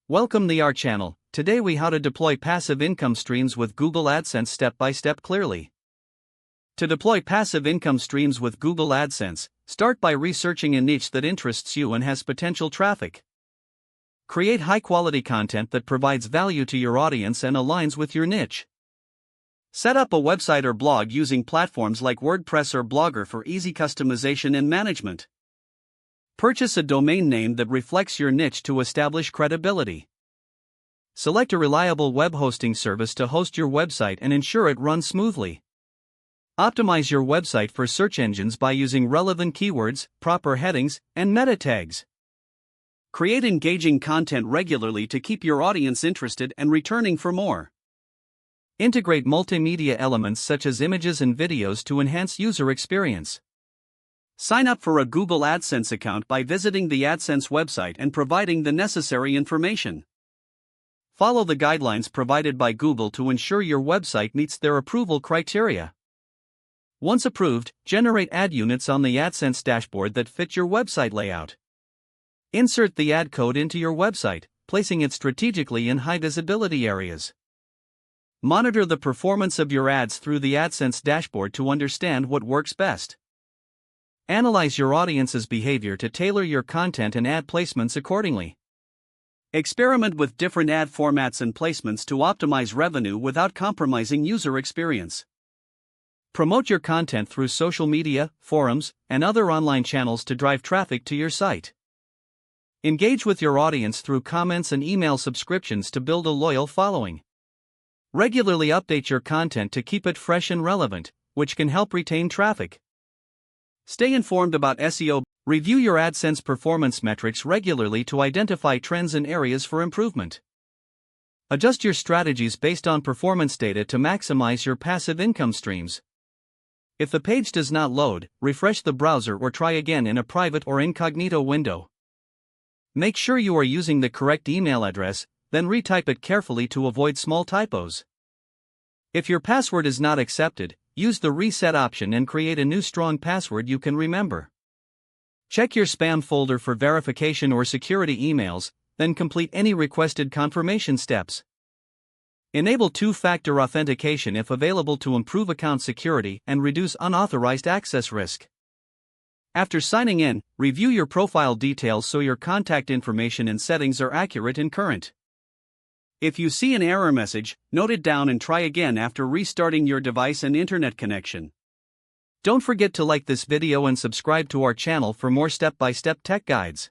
Welcome to our channel. Today we how to deploy passive income streams with Google AdSense step by step clearly. To deploy passive income streams with Google AdSense, start by researching a niche that interests you and has potential traffic. Create high-quality content that provides value to your audience and aligns with your niche. Set up a website or blog using platforms like WordPress or Blogger for easy customization and management. Purchase a domain name that reflects your niche to establish credibility. Select a reliable web hosting service to host your website and ensure it runs smoothly. Optimize your website for search engines by using relevant keywords, proper headings, and meta tags. Create engaging content regularly to keep your audience interested and returning for more. Integrate multimedia elements such as images and videos to enhance user experience. Sign up for a Google AdSense account by visiting the AdSense website and providing the necessary information. Follow the guidelines provided by Google to ensure your website meets their approval criteria. Once approved, generate ad units on the AdSense dashboard that fit your website layout. Insert the ad code into your website, placing it strategically in high visibility areas. Monitor the performance of your ads through the AdSense dashboard to understand what works best. Analyze your audience's behavior to tailor your content and ad placements accordingly. Experiment with different ad formats and placements to optimize revenue without compromising user experience. Promote your content through social media, forums, and other online channels to drive traffic to your site. Engage with your audience through comments and email subscriptions to build a loyal following. Regularly update your content to keep it fresh and relevant, which can help retain traffic. Stay informed about SEO. Review your AdSense performance metrics regularly to identify trends and areas for improvement. Adjust your strategies based on performance data to maximize your passive income streams. If the page does not load, refresh the browser or try again in a private or incognito window. Make sure you are using the correct email address, then retype it carefully to avoid small typos. If your password is not accepted, use the reset option and create a new strong password you can remember. Check your spam folder for verification or security emails, then complete any requested confirmation steps. Enable two-factor authentication if available to improve account security and reduce unauthorized access risk. After signing in, review your profile details so your contact information and settings are accurate and current. If you see an error message, note it down and try again after restarting your device and internet connection. Don't forget to like this video and subscribe to our channel for more step-by-step tech guides.